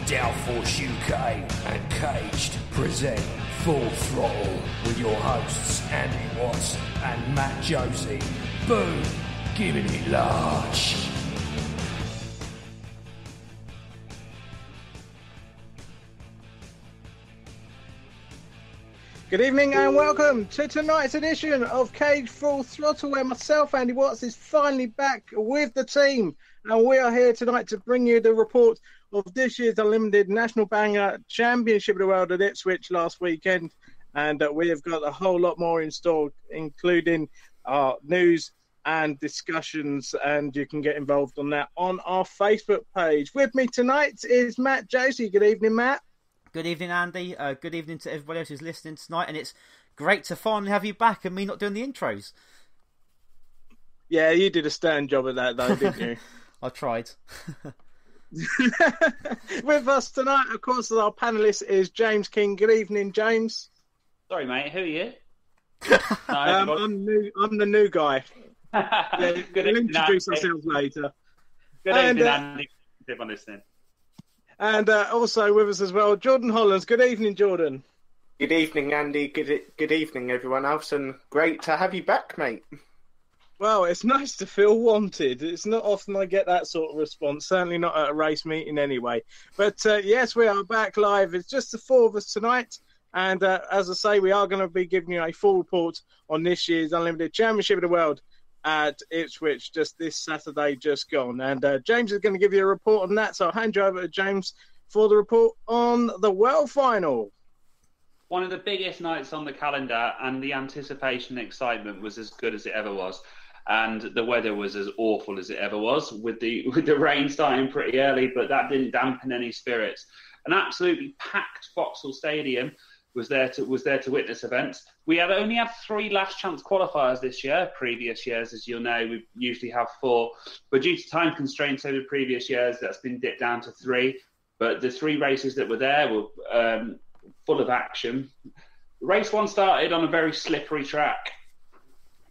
Downforce UK and Caged present Full Throttle with your hosts Andy Watts and Matt Josie. Boom, giving it large. Good evening and welcome to tonight's edition of Cage Full Throttle, where myself, Andy Watts, is finally back with the team. And we are here tonight to bring you the report of this year's Unlimited National Banger Championship of the World at Ipswich last weekend. And we have got a whole lot more in store, including our news and discussions. And you can get involved on that on our Facebook page. With me tonight is Matt Josie. Good evening, Matt. Good evening, Andy. Good evening to everybody else who's listening tonight. And it's great to finally have you back and me not doing the intros. Yeah, you did a stern job at that, though, didn't you? I tried. With us tonight, of course, our panellist is James King. Good evening, James. Sorry, mate. Who are you? I'm the new guy. Yeah, we'll introduce ourselves later. Good evening, Andy. Everyone listening. And also with us as well, Jordan Hollands. Good evening, Jordan. Good evening, Andy. Good evening, everyone else, and great to have you back, mate. Well, it's nice to feel wanted. It's not often I get that sort of response, certainly not at a race meeting anyway. But yes, we are back live. It's just the four of us tonight. And as I say, we are going to be giving you a full report on this year's Unlimited Championship of the World at Ipswich just this Saturday just gone. And James is going to give you a report on that. So I'll hand you over to James for the report on the World Final. One of the biggest nights on the calendar, and the anticipation and excitement was as good as it ever was. And the weather was as awful as it ever was, with the rain starting pretty early, but that didn't dampen any spirits. An absolutely packed Vauxhall Stadium was there to witness events. We only had 3 last chance qualifiers this year. Previous years, as you'll know, we usually have 4. But due to time constraints over previous years, that's been dipped down to 3. But the 3 races that were there were full of action. Race 1 started on a very slippery track.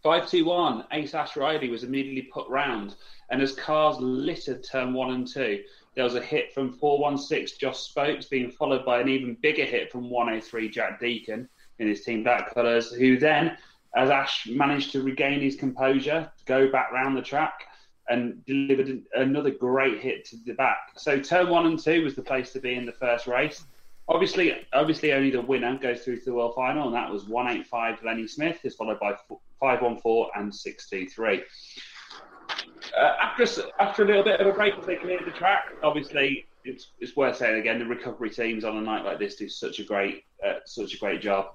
5-2-1, Ace Ash Riley was immediately put round, and as cars littered turn 1 and 2, there was a hit from 416 Josh Spokes, being followed by an even bigger hit from 103 Jack Deacon in his team black colours, who then, as Ash managed to regain his composure, go back round the track and delivered another great hit to the back. So turn 1 and 2 was the place to be in the first race. Obviously, only the winner goes through to the World Final, and that was 185 Lenny Smith, is followed by 514 and 623. After a little bit of a break as they cleared the track, obviously it's worth saying again, the recovery teams on a night like this do such a great job.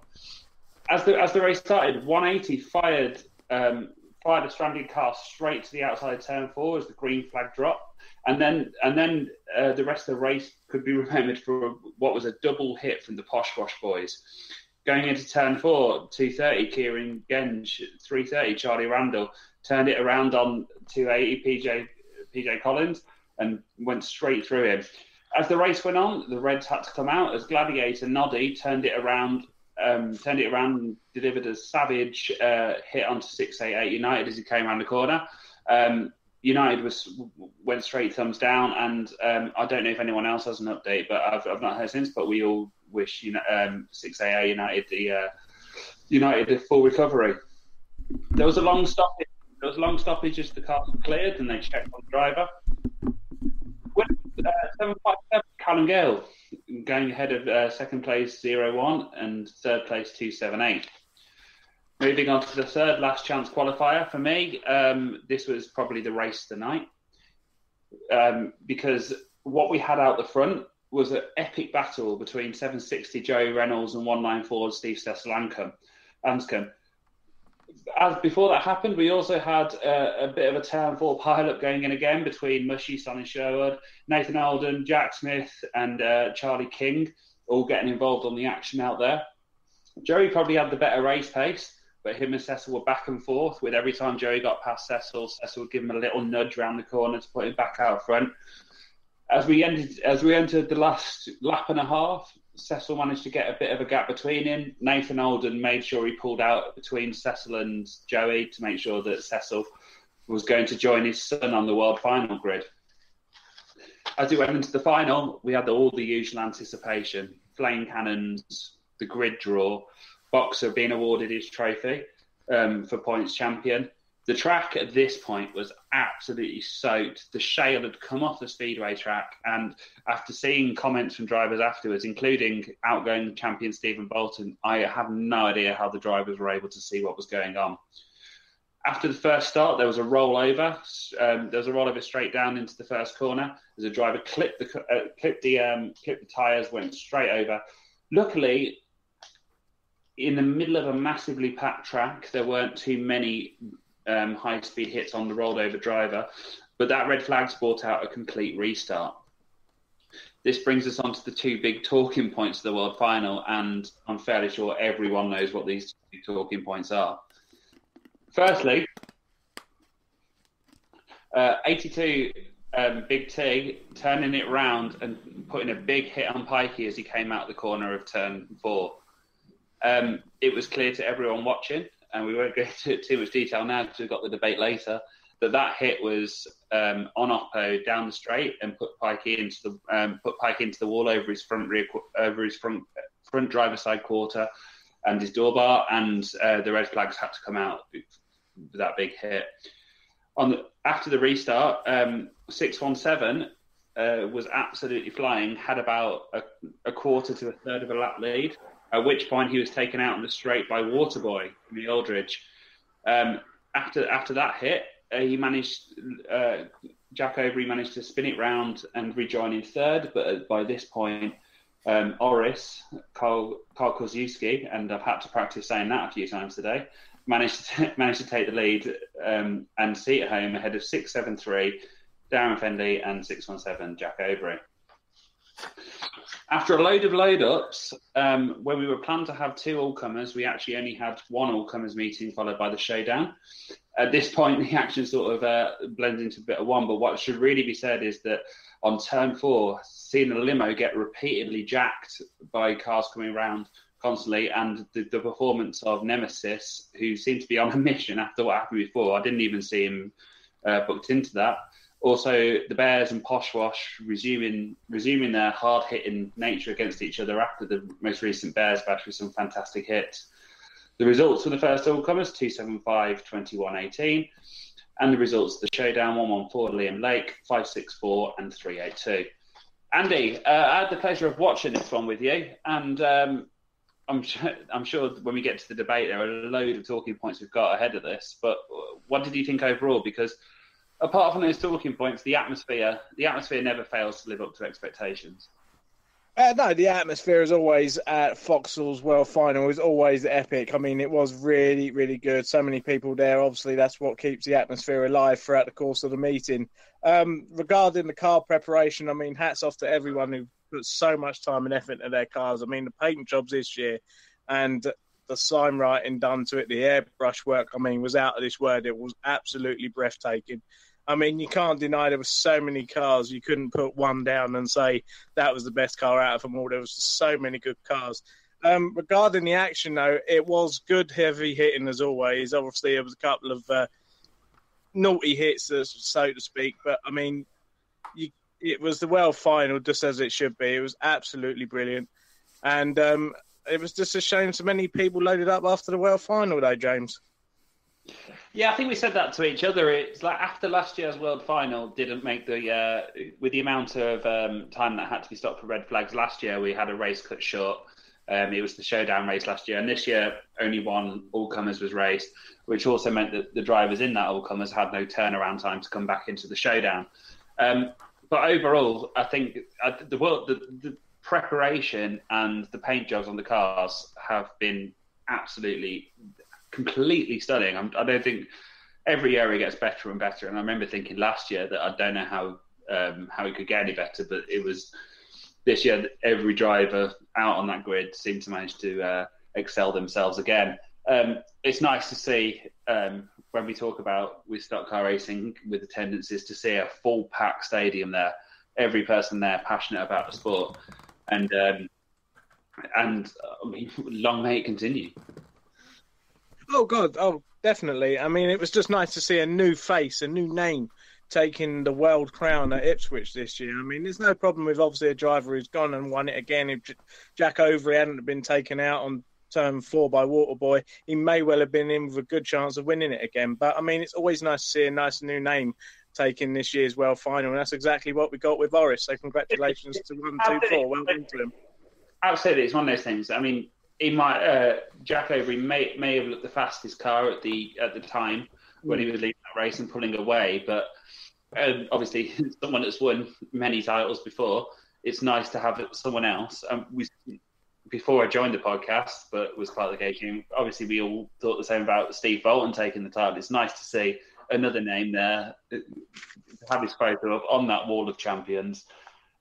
As the race started, 180 fired a stranded car straight to the outside turn 4 as the green flag dropped. And then the rest of the race could be remembered for what was a double hit from the Posh Wash boys. Going into turn 4, 230, Kieran Genge, 330, Charlie Randall, turned it around on 280, PJ Collins, and went straight through him. As the race went on, the Reds had to come out as Gladiator Noddy turned it around and delivered a savage hit onto 688 United as he came around the corner. United went straight thumbs down, and I don't know if anyone else has an update, but I've not heard since. But we all wish 6AA United a full recovery. There was a long stoppage as the car was cleared, and they checked on the driver. 757 Callum Gale going ahead of second place 0-1 and third place 278. Moving on to the third last chance qualifier for me, this was probably the race tonight, because what we had out the front was an epic battle between 760 Joey Reynolds and 194 Steve Anscombe. As before that happened, we also had a bit of a turn 4 pile-up going in again between Mushy, Sonny Sherwood, Nathan Alden, Jack Smith and Charlie King, all getting involved on the action out there. Joey probably had the better race pace, but him and Cecil were back and forth, with every time Joey got past Cecil would give him a little nudge round the corner to put him back out front. As we entered the last lap and a half, Cecil managed to get a bit of a gap between him. Nathan Alden made sure he pulled out between Cecil and Joey to make sure that Cecil was going to join his son on the World Final grid. as we went into the final, we had all the usual anticipation: flame cannons, the grid draw, Boxer being awarded his trophy for points champion. The track at this point was absolutely soaked. The shale had come off the speedway track, and after seeing comments from drivers afterwards, including outgoing champion Stephen Bolton, I have no idea how the drivers were able to see what was going on. After the first start, there was a rollover. There was a rollover straight down into the first corner. As a driver clipped the tyres, went straight over. Luckily, in the middle of a massively packed track, there weren't too many high-speed hits on the rolled over driver, but that red flag's brought out a complete restart. This brings us on to the two big talking points of the World Final, and I'm fairly sure everyone knows what these two talking points are. Firstly, 82 Big T turning it round and putting a big hit on Pikey as he came out the corner of turn 4. It was clear to everyone watching, and we won't go into too much detail now because we've got the debate later, that hit was on oppo down the straight and put Pikey into the wall over his front driver's side quarter and his door bar, and the red flags had to come out with that big hit. After the restart, 617 was absolutely flying, had about a quarter to a third of a lap lead, at which point he was taken out on the straight by Waterboy from the Aldridge. After that hit, Jack Overy managed to spin it round and rejoin in third, but by this point, Carl Koziewski, and I've had to practice saying that a few times today, managed to take the lead and see it home ahead of 673, Darren Fendley, and 617, Jack Overy. After a load of load-ups, when we were planned to have 2 all-comers, we actually only had 1 all-comers meeting followed by the showdown. At this point, the action sort of blends into a bit of one, but what should really be said is that on turn 4, seeing the limo get repeatedly jacked by cars coming around constantly, and the performance of Nemesis, who seemed to be on a mission after what happened before. I didn't even see him booked into that. Also, the Bears and Poshwash resuming their hard-hitting nature against each other after the most recent Bears batch with some fantastic hits. The results for the first all-comers, 275, 21, 18. And the results of the showdown, 114 Liam Lake, 564 and 382. Andy, I had the pleasure of watching this one with you, and I'm sure when we get to the debate, there are a load of talking points we've got ahead of this. But what did you think overall? Because apart from those talking points, the atmosphere never fails to live up to expectations. No, the atmosphere is always at Vauxhall's World Final is always epic. I mean, it was really, really good. So many people there. Obviously, that's what keeps the atmosphere alive throughout the course of the meeting. Regarding the car preparation, I mean, hats off to everyone who put so much time and effort into their cars. I mean, the paint jobs this year and the sign writing done to it, the airbrush work, I mean, was out of this world. It was absolutely breathtaking. I mean, you can't deny there were so many cars. You couldn't put one down and say that was the best car out of them all. There was just so many good cars. Regarding the action, though, it was good, heavy hitting as always. Obviously, there was a couple of naughty hits, so to speak. But, I mean, it was the World Final just as it should be. It was absolutely brilliant. And it was just a shame so many people loaded up after the World Final, though, James. Yeah, I think we said that to each other. It's like after last year's World Final didn't make with the amount of time that had to be stopped for red flags last year, we had a race cut short. It was the showdown race last year, and this year only one all-comers was raced, which also meant that the drivers in that all-comers had no turnaround time to come back into the showdown. But overall, I think the preparation and the paint jobs on the cars have been absolutely completely stunning. I don't think every year it gets better and better. And I remember thinking last year that I don't know how it could get any better, but it was this year that every driver out on that grid seemed to manage to excel themselves again. It's nice to see when we talk about with stock car racing with the tendencies to see a full packed stadium there, every person there passionate about the sport, and I mean, long may it continue. Oh, God. Oh, definitely. I mean, it was just nice to see a new face, a new name taking the world crown at Ipswich this year. I mean, there's no problem with obviously a driver who's gone and won it again. If Jack Overy hadn't been taken out on turn 4 by Waterboy, he may well have been in with a good chance of winning it again. But I mean, it's always nice to see a nice new name taking this year's World Final, and that's exactly what we got with Boris. So congratulations to 124. Well done to him. Absolutely, it's one of those things. I mean, he might Jack Overy may have looked the fastest car at the time when he was leading that race and pulling away, but obviously someone that's won many titles before, it's nice to have someone else. Before I joined the podcast, but was part of the game, obviously we all thought the same about Steve Bolton taking the title. It's nice to see another name there, have his photo up on that wall of champions,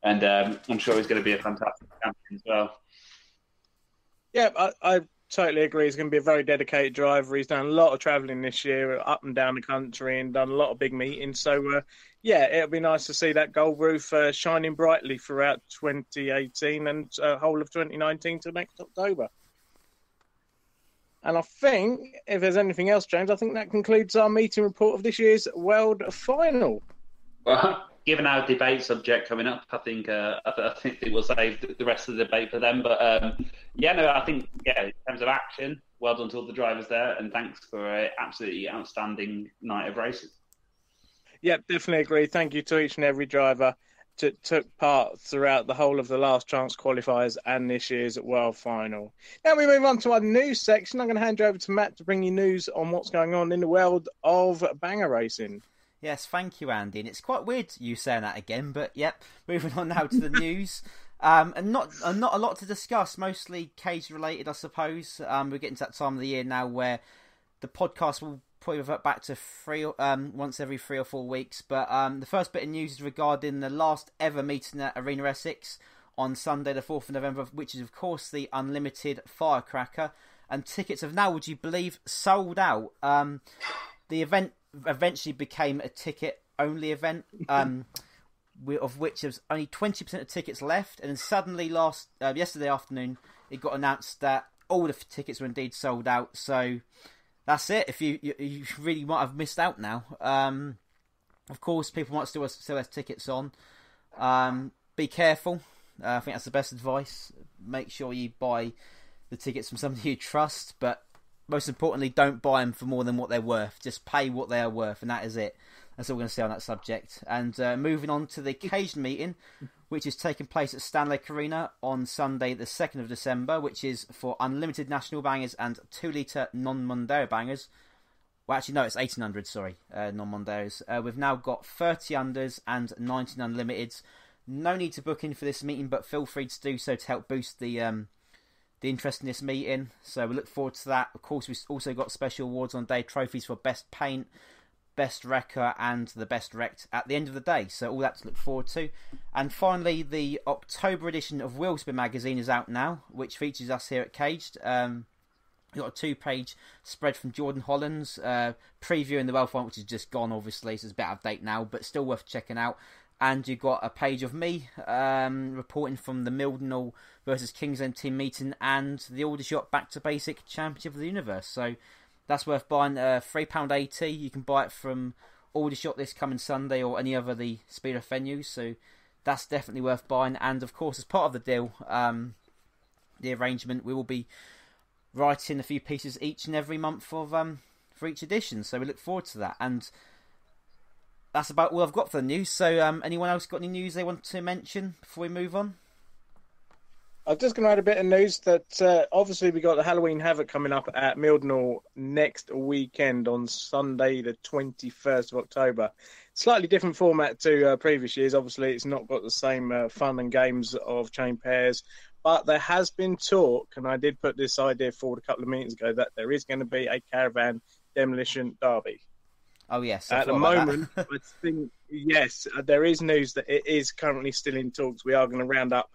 and I'm sure he's going to be a fantastic champion as well. Yeah, I totally agree. He's going to be a very dedicated driver. He's done a lot of travelling this year, up and down the country, and done a lot of big meetings. So, yeah, it'll be nice to see that gold roof shining brightly throughout 2018 and whole of 2019 till next October. And I think, if there's anything else, James, I think that concludes our meeting report of this year's World Final. Well, given our debate subject coming up, I think we'll save the rest of the debate for them. But I think in terms of action, well done to all the drivers there, and thanks for an absolutely outstanding night of races. Yeah, definitely agree. Thank you to each and every driver that took part throughout the whole of the last chance qualifiers and this year's World Final. Now we move on to our news section. I'm going to hand you over to Matt to bring you news on what's going on in the world of banger racing. Yes, thank you, Andy. And it's quite weird you saying that again, but yep. Moving on now to the news, and not a lot to discuss. Mostly cage related, I suppose. We're getting to that time of the year now where the podcast will probably revert back to once every 3 or 4 weeks. But the first bit of news is regarding the last ever meeting at Arena Essex on Sunday, the 4th of November, which is of course the Unlimited Firecracker, and tickets have now, would you believe, sold out. The event eventually became a ticket-only event, of which there was only 20% of tickets left. And then suddenly, yesterday afternoon, it got announced that all the tickets were indeed sold out. So that's it. If you really might have missed out now. Of course, people might still have tickets on. Be careful. I think that's the best advice. Make sure you buy the tickets from somebody you trust, but most importantly, don't buy them for more than what they're worth. Just pay what they are worth, and that is it. That's all we're going to say on that subject. And moving on to the caged meeting, which is taking place at Stanley Arena on Sunday, the 2nd of December, which is for unlimited national bangers and 2-litre non-Mondeo bangers. Well, actually, no, it's 1800, sorry, non-Mondeos. We've now got 30 unders and 19 unlimiteds. No need to book in for this meeting, but feel free to do so to help boost the interest in this meeting. So we look forward to that. Of course, we've also got special awards on day, trophies for best paint, best wrecker, and the best wrecked at the end of the day. So all that to look forward to. And finally, the October edition of Wheelspin magazine is out now, which features us here at Caged. We've got a 2-page spread from Jordan Hollands, previewing the World Final, which is just gone, obviously, so it's a bit out of date now, but still worth checking out. And you've got a page of me reporting from the Mildenhall versus King's End team meeting and the Aldershot Back to Basic Championship of the Universe. So that's worth buying. £3.80. You can buy it from Aldershot this coming Sunday or any other of the Speedo venues. So that's definitely worth buying. And of course, as part of the deal, the arrangement, we will be writing a few pieces each and every month for each edition. So we look forward to that. And that's about all I've got for the news. So anyone else got any news they want to mention before we move on? I'm just going to add a bit of news that obviously we got the Halloween Havoc coming up at Mildenhall next weekend on Sunday the 21st of October. Slightly different format to previous years. Obviously it's not got the same fun and games of chain pairs, but there has been talk, and I did put this idea forward a couple of meetings ago, that there is going to be a caravan demolition derby. Oh, yes. At the moment, I think, yes, there is news that it is currently still in talks. We are going to round up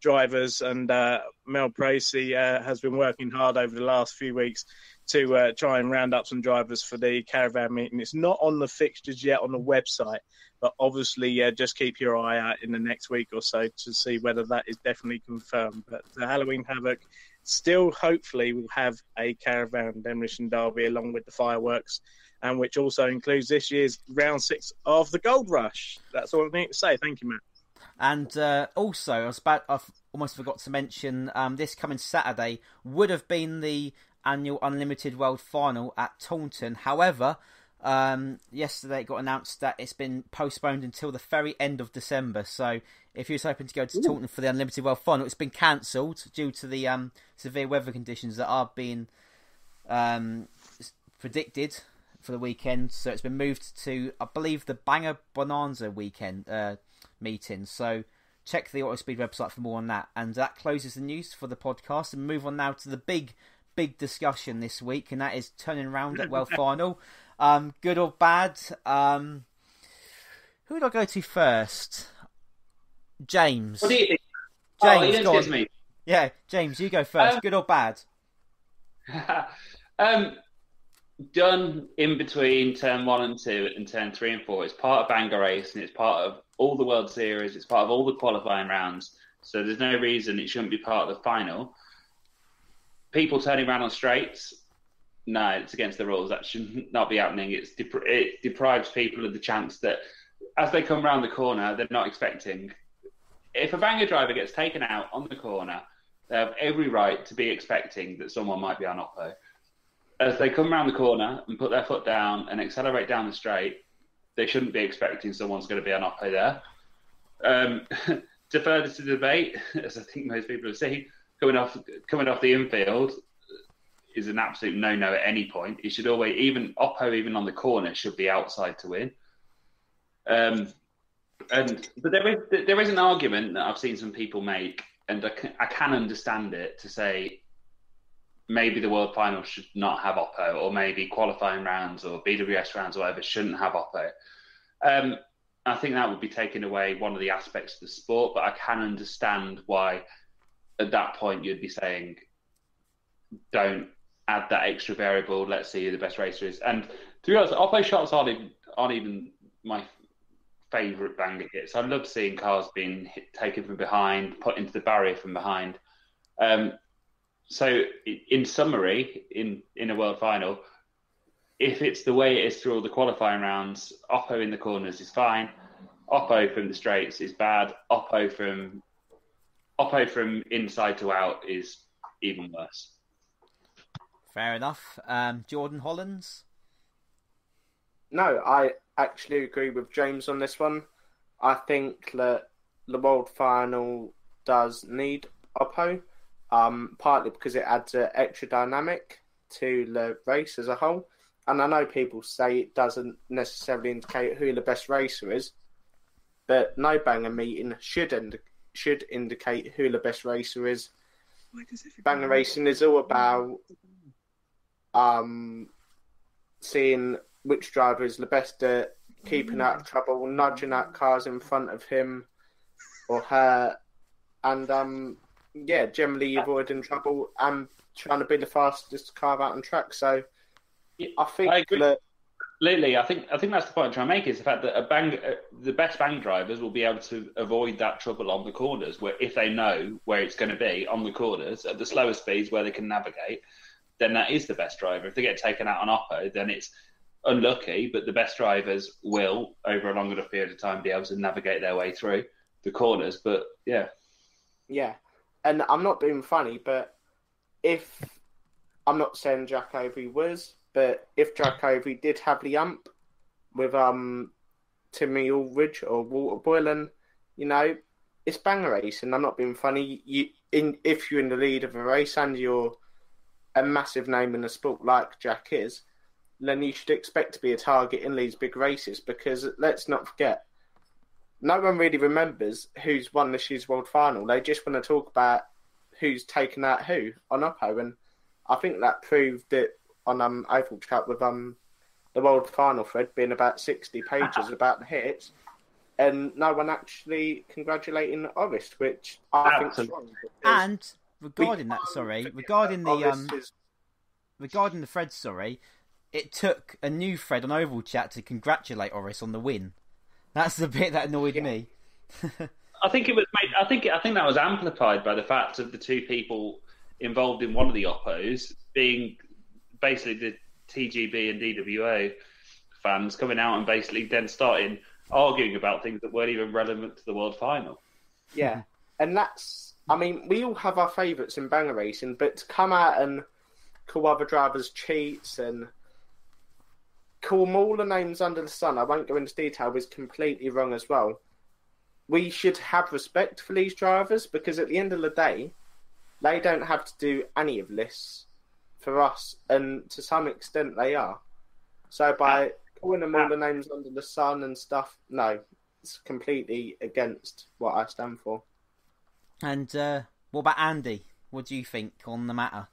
drivers, and Mel Bracey has been working hard over the last few weeks to try and round up some drivers for the caravan meeting. It's not on the fixtures yet on the website, but obviously just keep your eye out in the next week or so to see whether that is definitely confirmed. But the Halloween Havoc still hopefully will have a caravan demolition derby along with the fireworks and which also includes this year's round 6 of the Gold Rush. That's all I need to say. Thank you, Matt. And also, I've almost forgot to mention, this coming Saturday would have been the annual Unlimited World Final at Taunton. However, yesterday it got announced that it's been postponed until the very end of December. So if you was hoping to go to Taunton for the Unlimited World Final, it's been cancelled due to the severe weather conditions that are being predicted for the weekend. So it's been moved to, I believe, the Banger Bonanza weekend meeting. So check the Autospeed website for more on that. And that closes the news for the podcast, and move on now to the big discussion this week, and that is turning around at World Final. Good or bad? Who would I go to first? James. What do you think? James, go on. Me. Yeah, James, you go first. Good or bad? Done in between turn 1 and 2 and turn 3 and 4. It's part of Banger Race, and it's part of all the World Series. It's part of all the qualifying rounds. So there's no reason it shouldn't be part of the final. People turning around on straights, no, it's against the rules. That should not be happening. It deprives people of the chance that as they come around the corner, they're not expecting. If a banger driver gets taken out on the corner, they have every right to be expecting that someone might be on Oppo. As they come around the corner and put their foot down and accelerate down the straight, they shouldn't be expecting someone's going to be on Oppo there. To further to the debate, as I think most people have seen, coming off the infield is an absolute no-no at any point. It should always, even Oppo, even on the corner, should be outside to win. But there is an argument that I've seen some people make, and I can understand it, to say maybe the World Final should not have Oppo, or maybe qualifying rounds or BWS rounds or whatever shouldn't have Oppo. I think that would be taking away one of the aspects of the sport, but I can understand why at that point you'd be saying, don't add that extra variable, let's see who the best racer is. And to be honest, Oppo shots aren't even my favourite banger hits. I love seeing cars being taken from behind, put into the barrier from behind. So in summary, in a World Final, if it's the way it is through all the qualifying rounds, Oppo in the corners is fine. Oppo from the straights is bad. Oppo from inside to out is even worse. Fair enough. Jordan Hollands? No, I actually agree with James on this one. I think that the World Final does need Oppo, partly because it adds an extra dynamic to the race as a whole. And I know people say it doesn't necessarily indicate who the best racer is, but no banger meeting should indicate who the best racer is. Banger racing is all about seeing which driver is the best at keeping out of trouble, nudging out cars in front of him or her, and generally avoiding trouble and trying to be the fastest car out on track. So I think I agree. Literally, I think that's the point I'm trying to make, is the fact that the best bang drivers will be able to avoid that trouble on the corners, where if they know where it's going to be on the corners at the slower speeds where they can navigate, then that is the best driver. If they get taken out on Oppo, then it's unlucky, but the best drivers will, over a long enough period of time, be able to navigate their way through the corners. But yeah, and I'm not being funny, but if I'm not saying Jack Overy was. But if Jack Overy did have the ump with Timmy Ulrich or Walter Boylan, it's banger race, and I'm not being funny. If you're in the lead of a race and you're a massive name in the sport like Jack is, then you should expect to be a target in these big races, because let's not forget, no one really remembers who's won this year's World Final. They just want to talk about who's taken out who on Oppo, and I think that proved it on Oval Chat with the World Final thread being about 60 pages about the hits, and no one actually congratulating Orist, which I think is wrong. And regarding the thread, it took a new thread on Oval Chat to congratulate Orist on the win. That's the bit that annoyed me. I think that was amplified by the fact of the two people involved in one of the Oppos being basically the TGB and DWO fans coming out and basically then starting arguing about things that weren't even relevant to the World Final. Yeah, and that's, I mean, we all have our favourites in banger racing, but to come out and call other drivers cheats and call them all the names under the sun, I won't go into detail, is completely wrong as well. We should have respect for these drivers, because at the end of the day, they don't have to do any of this for us, and to some extent they are. So by calling them all the names under the sun and stuff, no, it's completely against what I stand for. And what about Andy? What do you think on the matter?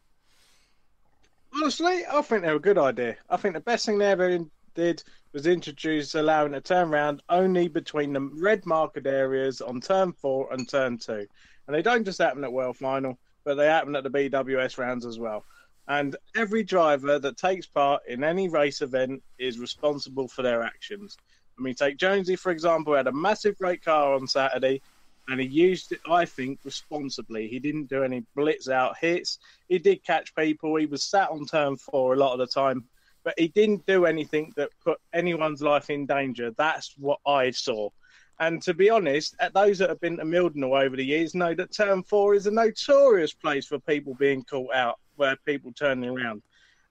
Honestly, I think they're a good idea. I think the best thing they ever did was introduce allowing a turnaround only between the red marked areas on turn 4 and turn 2. And they don't just happen at World Final, but they happen at the BWS rounds as well. And every driver that takes part in any race event is responsible for their actions. I mean, take Jonesy, for example, had a massive great car on Saturday, and he used it, I think, responsibly. He didn't do any blitz-out hits. He did catch people. He was sat on turn 4 a lot of the time, but he didn't do anything that put anyone's life in danger. That's what I saw. And to be honest, those that have been to Mildenhall over the years know that turn 4 is a notorious place for people being caught out, where people turning around.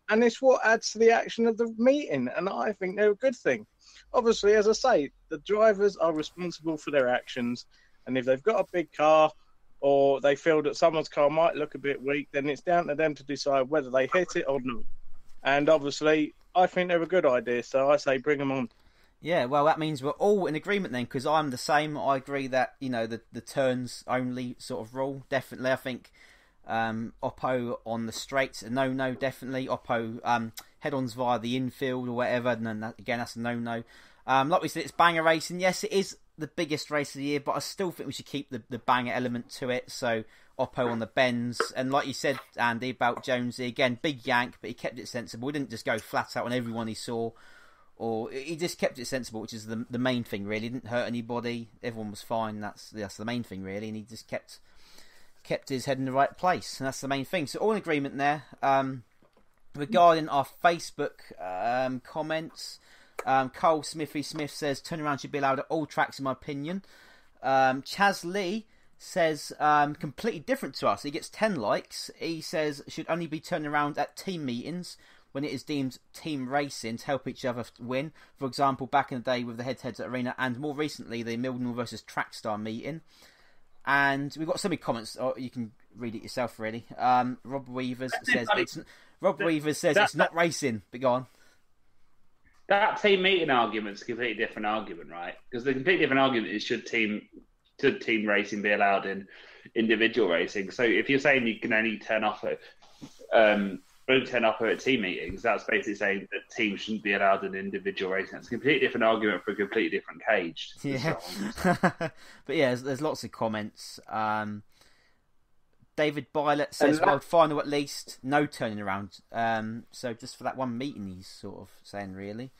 And it's what adds to the action of the meeting, and I think they're a good thing. Obviously, as I say, the drivers are responsible for their actions, and if they've got a big car or they feel that someone's car might look a bit weak, then it's down to them to decide whether they hit it or not. And obviously, I think they're a good idea, so I say bring them on. Yeah, well, that means we're all in agreement then, because I'm the same. I agree that, you know, the turns only sort of rule. Definitely, I think Oppo on the straights, a no-no, definitely. Oppo head-ons via the infield or whatever, and then again, that's a no-no. Like we said, it's banger racing. Yes, it is the biggest race of the year, but I still think we should keep the banger element to it. So Oppo on the bends, and like you said, Andy, about Jonesy, again, big yank, but he kept it sensible. He didn't just go flat out on everyone he saw, or he just kept it sensible, which is the main thing, really. He didn't hurt anybody. Everyone was fine. That's the main thing, really, and he just kept his head in the right place, and that's the main thing. So all in agreement there. Regarding our Facebook comments, Cole Smithy Smith says turnaround should be allowed at all tracks, in my opinion. Chaz Lee says completely different to us. He gets 10 likes. He says should only be turned around at team meetings when it is deemed team racing to help each other win. For example, back in the day with the head-to-heads at Arena, and more recently the Mildenhall versus Trackstar meeting. And we've got so many comments. Oh, you can read it yourself, really. Rob Weavers says it's not racing. But go on. That team meeting argument is a completely different argument, right? Because the completely different argument is should team racing be allowed in individual racing? So if you're saying you can only turn up at team meetings, that's basically saying that teams shouldn't be allowed in individual racing. It's a completely different argument for a completely different cage. Yeah. But yeah, there's lots of comments. David Bylett says world final at least, no turning around. So just for that one meeting, he's sort of saying, really.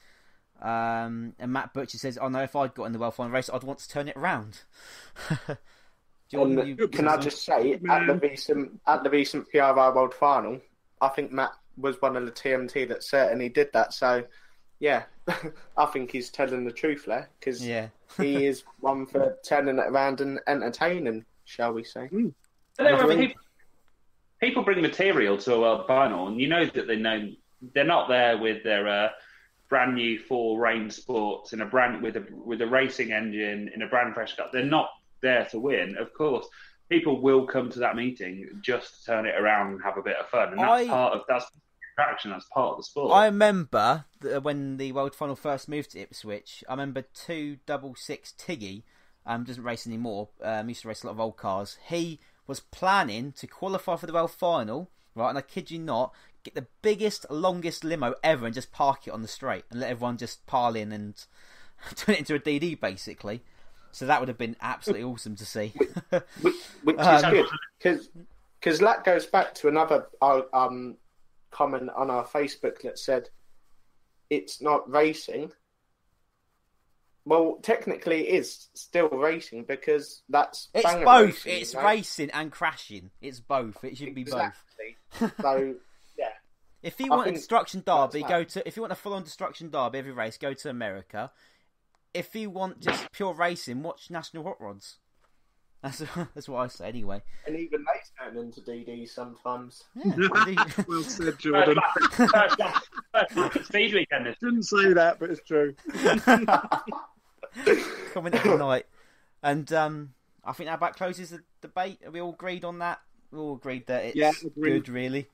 And Matt Butcher says, "Oh no, if I'd got in the world final race, I'd want to turn it around." Can I just say, at the recent PRI World Final, I think Matt was one of the TMT that certainly did that. So, yeah, I think he's telling the truth there, because he is one for turning it around and entertaining, shall we say. People bring material to a world final, and you know that they're not there with their brand new 4 Rain Sports in with a racing engine in a brand fresh car. They're not there to win, of course. People will come to that meeting just to turn it around and have a bit of fun, and that's attraction. That's part of the sport. I remember when the World Final first moved to Ipswich. I remember 266 Tiggy, doesn't race anymore. Used to race a lot of old cars. He was planning to qualify for the World Final, right? And I kid you not, get the biggest, longest limo ever and just park it on the straight and let everyone just pile in and turn it into a DD, basically. So that would have been absolutely awesome to see. Which is good, because that goes back to another comment on our Facebook that said it's not racing. Well, technically it is still racing, because it's both. Racing, it's racing and crashing. It's both. It should be both. So, yeah. If you want a destruction derby, that. if you want a full-on destruction derby every race, go to America. If you want just pure racing, watch National Hot Rods. That's what I say anyway. And even they turn into DD sometimes. Yeah, Well said, Jordan. Speed weekend. This. Didn't say that, but it's true. coming up tonight. And I think that about closes the debate. Are we all agreed on that? We all agreed that it's good, really.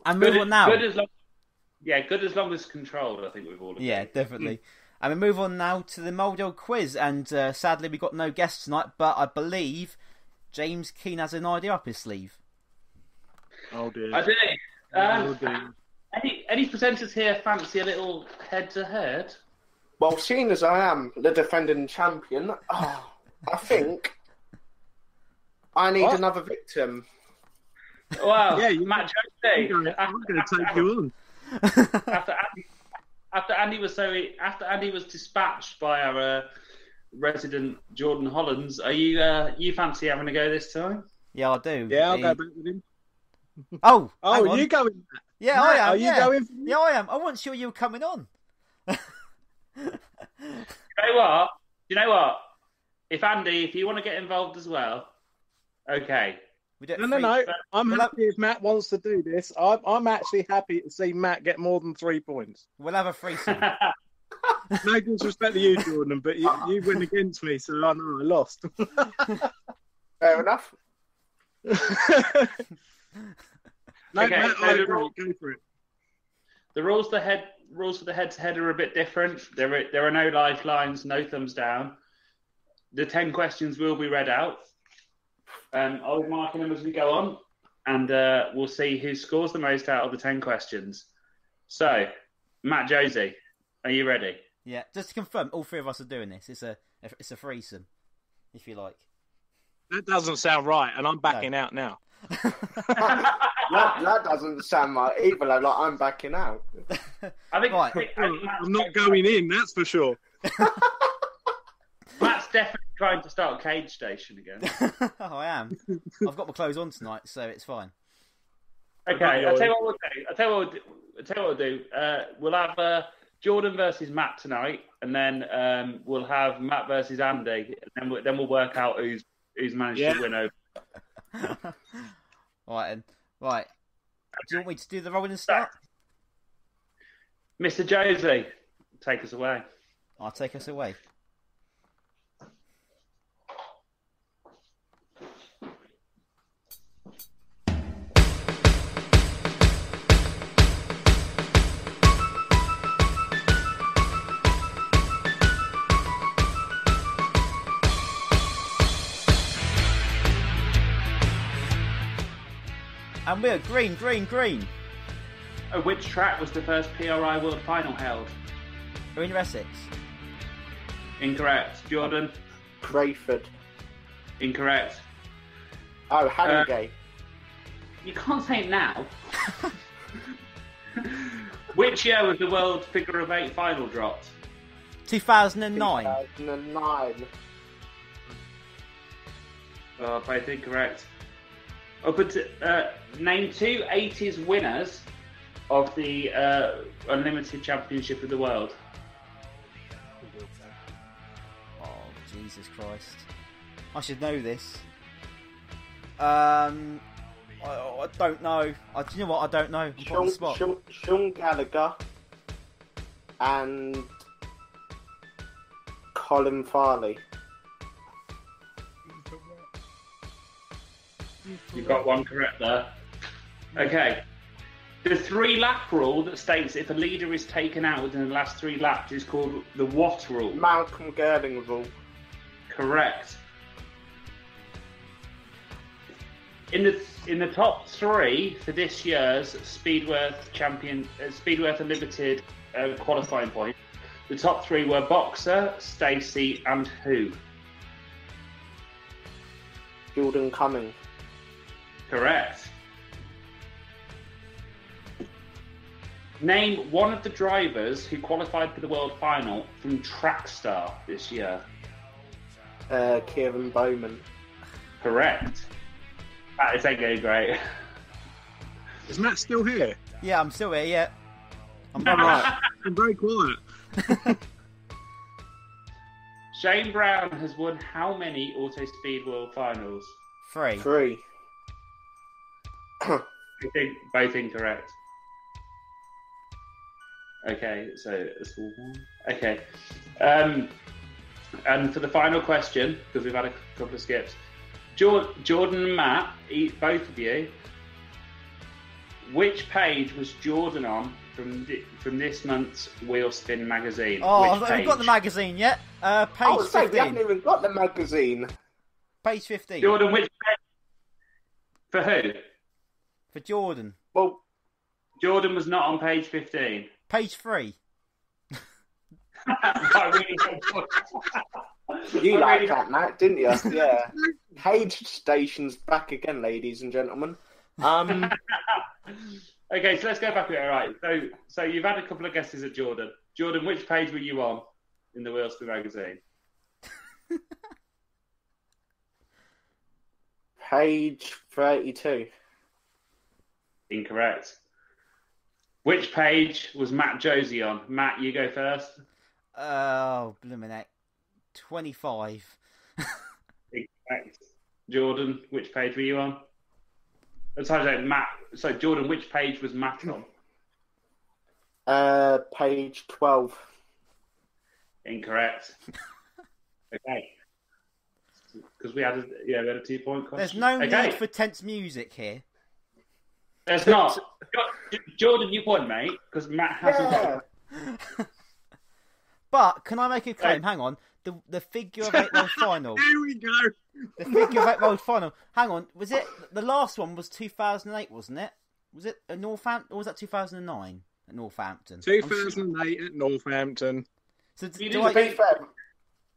And move on now. Good as long as controlled, I think we've all agreed. Yeah, definitely. And we move on now to the Moldale quiz. And sadly, we got no guests tonight, but I believe James Keane has an idea up his sleeve. Oh, dear. I do. Any presenters here fancy a little head-to-head? Well, seeing as I am the defending champion, I think I need another victim. Wow, yeah, Matt Josie. I'm going to take you on. After Andy was dispatched by our resident Jordan Hollands, are you fancy having a go this time? Yeah, I do. Yeah, I'll go back with him. Oh, are you going? Yeah, Matt, I am. Are you going? Yeah, I am. I wasn't sure you were coming on. You know what? If you want to get involved as well, okay. No. I'm happy if Matt wants to do this. I'm actually happy to see Matt get more than 3 points. We'll have a threesome. No disrespect to you, Jordan, but you went against me, so I know I lost. Fair enough. No, Okay, Matt, so I agree. Go for it. The rules for the head-to-head are a bit different. There are no lifelines, no thumbs down. The 10 questions will be read out. I'll be marking them as we go on, and we'll see who scores the most out of the 10 questions. So, Matt Josie, are you ready? Yeah, just to confirm, all three of us are doing this. It's a threesome, if you like. That doesn't sound right, and I'm backing out now. that doesn't sound right either. Like I'm backing out. I think I'm not going in, that's for sure. Matt's definitely trying to start Cage Station again. Oh, I am. I've got my clothes on tonight, so it's fine. Okay, I'll tell you what we'll do. We'll have Jordan versus Matt tonight, and then we'll have Matt versus Andy, and then we'll work out who's managed to win over. Right, then. Right. Do you want me to do the rolling start? Mr. Josie, take us away. I'll take us away. And we're green. Which track was the first PRI World Final held? We're in Essex. Incorrect. Jordan? Crayford. Incorrect. Oh, Harrogate. You can't say it now. Which year was the World Figure of 8 final dropped? 2009. 2009. Oh, both incorrect. Name 2 80s winners of the Unlimited Championship of the World. Oh, Jesus Christ. I should know this. I don't know. Do you know what? I don't know. I'm put on the spot. Sean Gallagher and Colin Farley. You've got one correct there. Okay. The 3-lap rule that states if a leader is taken out within the last 3 laps is called the what rule? Malcolm Gerding rule. Correct. In the top 3 for this year's Speedworth Unlimited qualifying point, the top 3 were Boxer, Stacey, and who? Jordan Cumming. Correct. Name one of the drivers who qualified for the World Final from Trackstar this year. Kieran Bowman. Correct. That is okay, great. Is Matt still here? Yeah, I'm still here. Yeah, I'm All right. I'm very quiet. Shane Brown has won how many Auto Speed World Finals? 3. 3. I think both incorrect. Okay, so it's all one. Okay. And for the final question, because we've had a couple of skips, Jordan and Matt, both of you, which page was Jordan on from this month's Wheelspin magazine? Oh, which we've got the magazine yet. Page I was saying, 15. we haven't even got the magazine. Page 15. Jordan, which page? For who? For Jordan. Well, Jordan was not on page 15. Page 3. I really you liked that, Matt, didn't you? Yeah. Page Station's back again, ladies and gentlemen. Okay, so let's go back a bit. All right. So you've had a couple of guesses at Jordan. Jordan, which page were you on in the Wheelspin magazine? Page 32. Incorrect. Which page was Matt Josie on? Matt, you go first. Oh, blooming heck. 25. Incorrect. Jordan, which page were you on? Sorry, Matt. So Jordan, which page was Matt on? Page 12. Incorrect. Okay. Because we had a 2-point question. There's no need for tense music here. There's not. Jordan, you won, mate, because Matt hasn't got. But can I make a claim? Hang on. The figure of 8 world final. Here we go. The figure of 8 world final. Hang on. Was it the last one? Was 2008, wasn't it? Was it at Northampton, or was that 2009 at Northampton? 2008 at Northampton. So To be fair,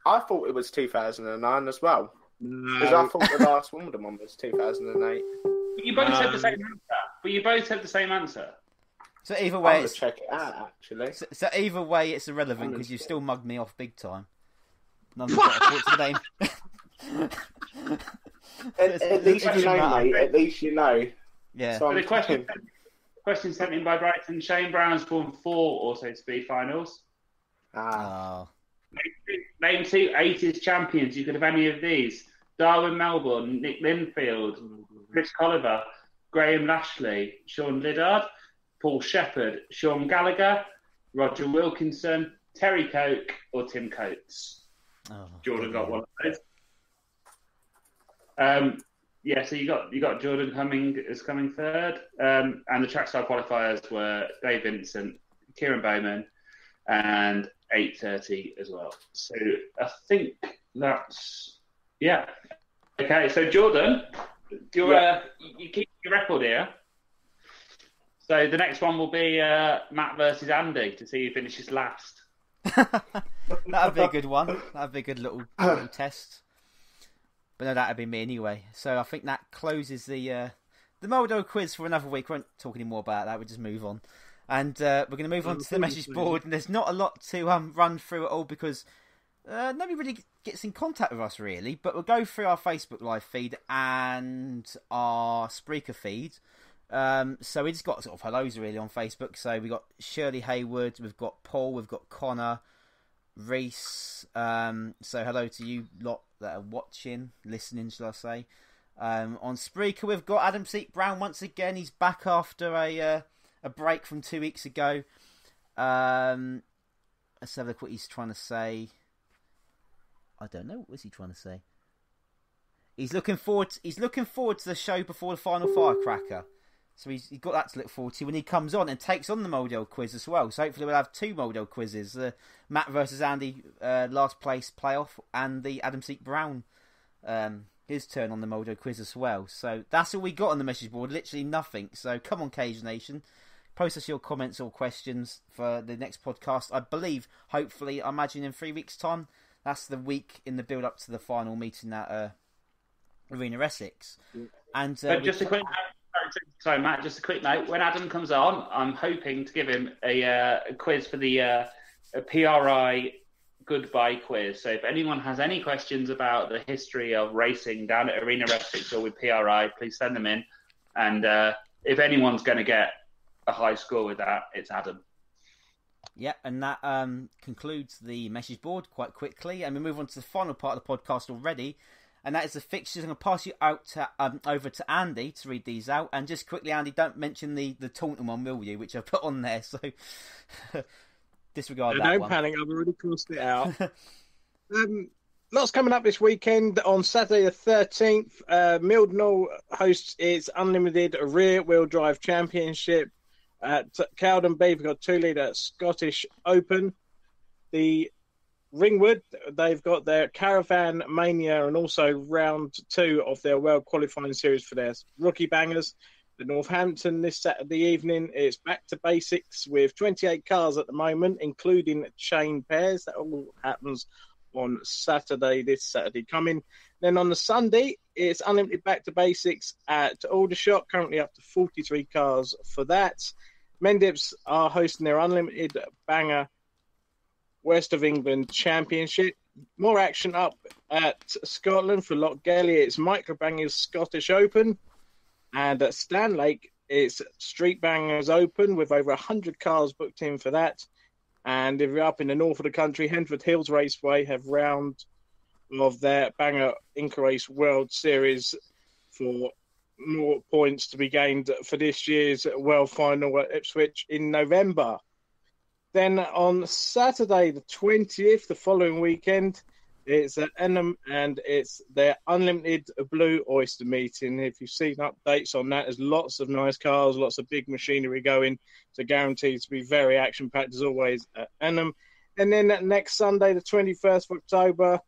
I thought it was 2009 as well. Because I thought the last Wimbledon one was 2008. You both said the same answer. So either way, I'll check it out, actually. So either way, it's irrelevant because you still mugged me off big time. None of the name. At least you know, mate. At least you know. Yeah. So the question sent in by Brighton. Shane Brown's won 4 Auto Speed finals. Oh. Name 2 80s champions. You could have any of these. Darwin Melbourne, Nick Linfield, Chris Colliver, Graham Lashley, Sean Liddard, Paul Shepherd, Sean Gallagher, Roger Wilkinson, Terry Coke, or Tim Coates. Oh, Jordan got one of those. So you got Jordan coming third, and the trackside qualifiers were Dave Vincent, Kieran Bowman, and 8:30 as well. So I think that's okay. So Jordan, you keep your record here. So the next one will be Matt versus Andy to see who finishes last. That'd be a good one. That'd be a good little test. But no, that'd be me anyway. So I think that closes the Moldo quiz for another week. We won't talk any more about that. We'll just move on. And we're going to move on to the message board. And there's not a lot to run through at all because nobody really gets in contact with us, really. But we'll go through our Facebook Live feed and our Spreaker feed. So we just got sort of hellos, really, on Facebook. So we've got Shirley Hayward, we've got Paul, we've got Connor, Reese. So hello to you lot that are watching, listening, shall I say. On Spreaker, we've got Adam Seat Brown once again. He's back after a break from 2 weeks ago. Let's have a look what he's trying to say. I don't know. What was he trying to say? He's looking forward to the show before the final firecracker. So he's got that to look forward to when he comes on and takes on the Model quiz as well. So hopefully we'll have 2 Model quizzes. The Matt versus Andy last place playoff and the Adam Seat Brown his turn on the Model quiz as well. So that's all we got on the message board. Literally nothing. So come on, Cage Nation. Post us your comments or questions for the next podcast. I believe, hopefully, I imagine in 3 weeks' time. That's the week in the build-up to the final meeting at Arena Essex. And just a quick sorry, Matt, just a quick note. When Adam comes on, I'm hoping to give him a quiz for the a PRI goodbye quiz. So if anyone has any questions about the history of racing down at Arena Essex or with PRI, please send them in. And if anyone's going to get a high score with that, it's Adam. Yeah, and that concludes the message board quite quickly. And we move on to the final part of the podcast already, and that is the fixtures. I'm going to pass you out to, over to Andy to read these out. And just quickly, Andy, don't mention the Taunton one, will you? Which I've put on there, so disregard that don't one. Don't panic, I've already crossed it out. Lots coming up this weekend. On Saturday the 13th, Mildenhall hosts its Unlimited Rear-Wheel Drive Championship. At Cowden Bay, we've got 2-litre Scottish Open. The Ringwood, they've got their Caravan Mania and also round 2 of their World Qualifying Series for their rookie bangers. The Northampton this Saturday evening, it's back to basics with 28 cars at the moment, including chain pairs. That all happens on Saturday, this Saturday coming. Then on the Sunday, it's Unlimited back to basics at Aldershot, currently up to 43 cars for that. Mendips are hosting their Unlimited Banger West of England Championship. More action up at Scotland for Lochgelly. It's Micro Bangers Scottish Open. And at Stanlake, it's Street Bangers Open with over 100 cars booked in for that. And if you're up in the north of the country, Hendford Hills Raceway have round of their Banger Inca Race World Series for more points to be gained for this year's World Final at Ipswich in November. Then on Saturday the 20th, the following weekend, it's at Enham and it's their Unlimited Blue Oyster meeting. If you've seen updates on that, there's lots of nice cars, lots of big machinery going. So guaranteed to be very action-packed as always at Enham. And then next Sunday, the 21st of October,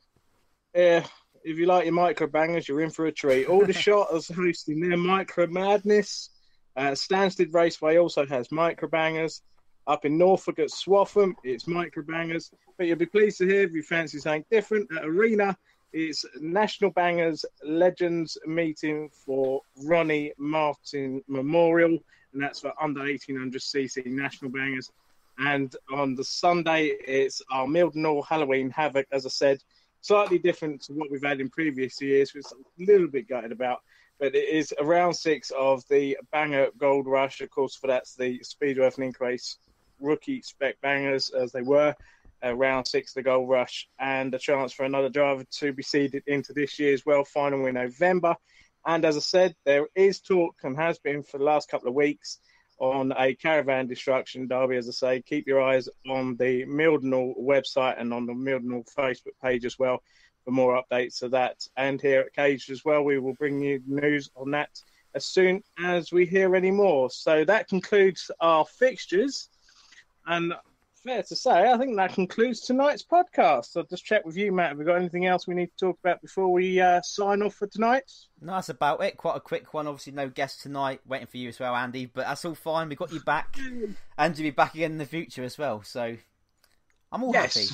if you like your micro bangers, you're in for a treat. Aldershot is hosting their Micro Madness. Stansted Raceway also has micro bangers. Up in Norfolk at Swaffham, it's micro bangers. But you'll be pleased to hear if you fancy something different. At Arena, it's National Bangers Legends meeting for Ronnie Martin Memorial, and that's for under 1800cc National Bangers. And on the Sunday, it's our Mildenhall Halloween Havoc, as I said. Slightly different to what we've had in previous years, which I'm a little bit gutted about. But it is a round 6 of the Banger Gold Rush. Of course, for that's the Speedworth and Inc Race rookie spec bangers, as they were. Round 6, the Gold Rush, and a chance for another driver to be seeded into this year's World Final in November. And as I said, there is talk, and has been for the last couple of weeks, on a Caravan Destruction Derby. As I say, keep your eyes on the Mildenhall website and on the Mildenhall Facebook page as well for more updates of that. And here at Cage as well, we will bring you news on that as soon as we hear any more. So that concludes our fixtures. And fair to say, I think that concludes tonight's podcast. I'll just check with you, Matt. Have we got anything else we need to talk about before we sign off for tonight? No, that's about it. Quite a quick one. Obviously, no guest tonight. Waiting for you as well, Andy. But that's all fine. We got you back. And you'll be back again in the future as well. So I'm all happy.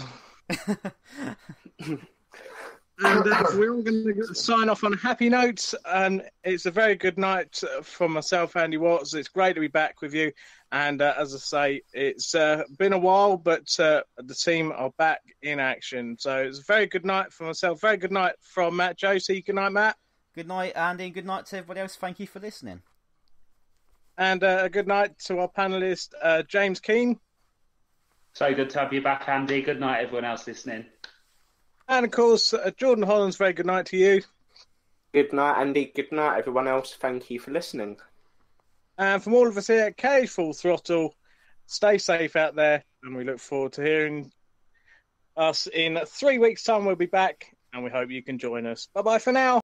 And we're all going to sign off on a happy note. And it's a very good night for myself, Andy Watts. It's great to be back with you. And as I say, it's been a while, but the team are back in action. So it's a very good night for myself. Very good night from Matt Josie. Good night, Matt. Good night, Andy. And good night to everybody else. Thank you for listening. And a good night to our panellist, James Keane. So good to have you back, Andy. Good night, everyone else listening. And, of course, Jordan Hollands, very good night to you. Good night, Andy. Good night, everyone else. Thank you for listening. And from all of us here at Cage Full Throttle, stay safe out there, and we look forward to hearing us in 3 weeks' time. We'll be back, and we hope you can join us. Bye-bye for now.